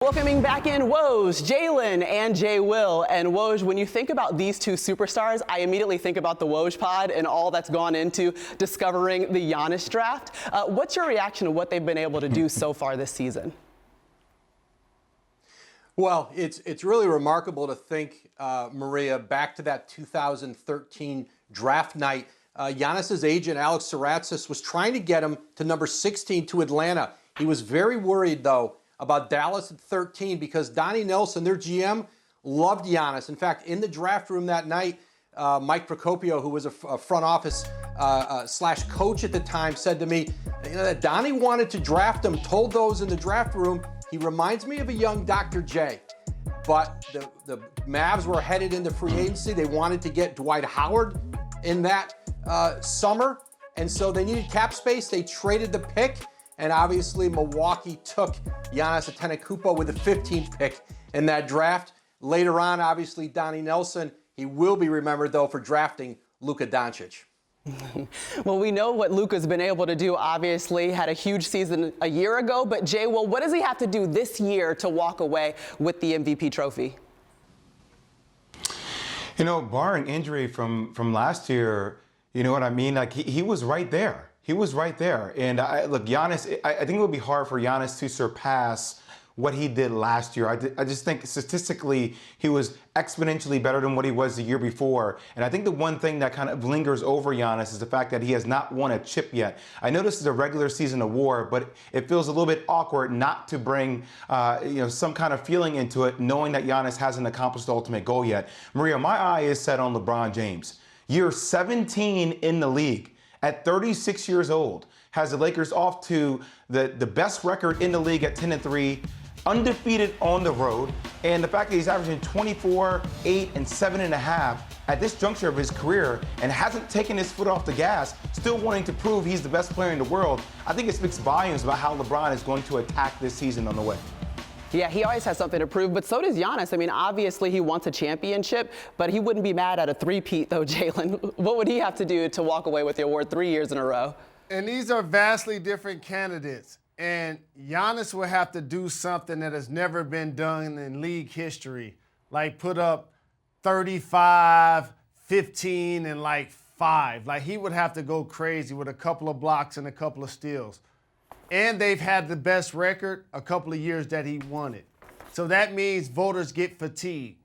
Welcoming back in Woj, Jalen, and Jay Will. And Woj, when you think about these two superstars, I immediately think about the Woj pod and all that's gone into discovering the Giannis draft. What's your reaction to what they've been able to do so far this season? Well, it's really remarkable to think, Maria, back to that 2013 draft night. Giannis's agent, Alex Saratsas, was trying to get him to number 16 to Atlanta. He was very worried, though, about Dallas at 13 because Donnie Nelson, their GM, loved Giannis. In fact, in the draft room that night, Mike Procopio, who was a front office slash coach at the time, said to me, that Donnie wanted to draft him, told those in the draft room, he reminds me of a young Dr. J. But the Mavs were headed into free agency. They wanted to get Dwight Howard in that summer, and so they needed cap space. They traded the pick. And obviously, Milwaukee took Giannis Antetokounmpo with the 15th pick in that draft. Later on, obviously, Donnie Nelson, he will be remembered, though, for drafting Luka Doncic. Well, we know what Luka's been able to do, obviously. Had a huge season a year ago. But, Jay, well, what does he have to do this year to walk away with the MVP trophy? You know, barring injury from last year, you know what I mean? Like, he was right there. He was right there. And look, Giannis, I think it would be hard for Giannis to surpass what he did last year. I just think statistically he was exponentially better than what he was the year before. And I think the one thing that kind of lingers over Giannis is the fact that he has not won a chip yet. I know this is a regular season award, but it feels a little bit awkward not to bring some kind of feeling into it, knowing that Giannis hasn't accomplished the ultimate goal yet. Maria, my eye is set on LeBron James. Year 17 in the league. At 36 years old, has the Lakers off to the best record in the league at 10-3, undefeated on the road, and the fact that he's averaging 24, 8, and 7.5 at this juncture of his career and hasn't taken his foot off the gas, still wanting to prove he's the best player in the world, I think it speaks volumes about how LeBron is going to attack this season on the way. Yeah, he always has something to prove, but so does Giannis. I mean, obviously he wants a championship, but he wouldn't be mad at a three-peat, though, Jalen. What would he have to do to walk away with the award 3 years in a row? And these are vastly different candidates. And Giannis will have to do something that has never been done in league history, like put up 35, 15, and 5. Like, he would have to go crazy with a couple of blocks and a couple of steals. And they've had the best record a couple of years that he won it. So that means voters get fatigued.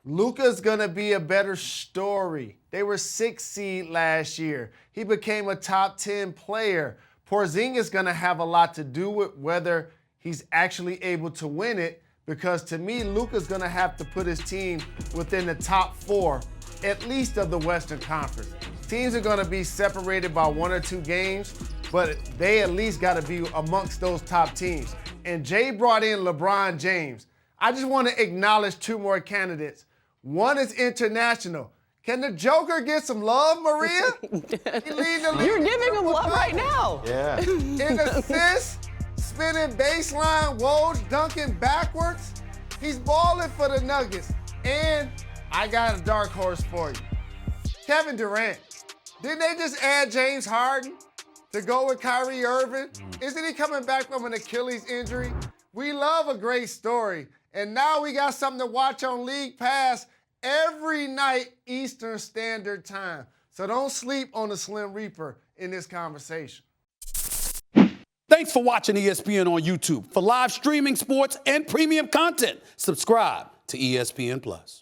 Luka's going to be a better story. They were 6th seed last year. He became a top 10 player. Porzingis going to have a lot to do with whether he's actually able to win it, because to me, Luka's going to have to put his team within the top 4, at least of the Western Conference. Teams are going to be separated by 1 or 2 games, but they at least got to be amongst those top teams. And Jay brought in LeBron James. I just want to acknowledge 2 more candidates. One is international. Can the Joker get some love, Maria? You're giving him love right now. Yeah. In assists, spinning baseline, Woj dunking backwards. He's balling for the Nuggets. And I got a dark horse for you. Kevin Durant. Didn't they just add James Harden to go with Kyrie Irving? Isn't he coming back from an Achilles injury? We love a great story. And now we got something to watch on League Pass every night Eastern Standard Time. So don't sleep on the Slim Reaper in this conversation. Thanks for watching ESPN on YouTube. For live streaming, sports, and premium content, subscribe to ESPN+.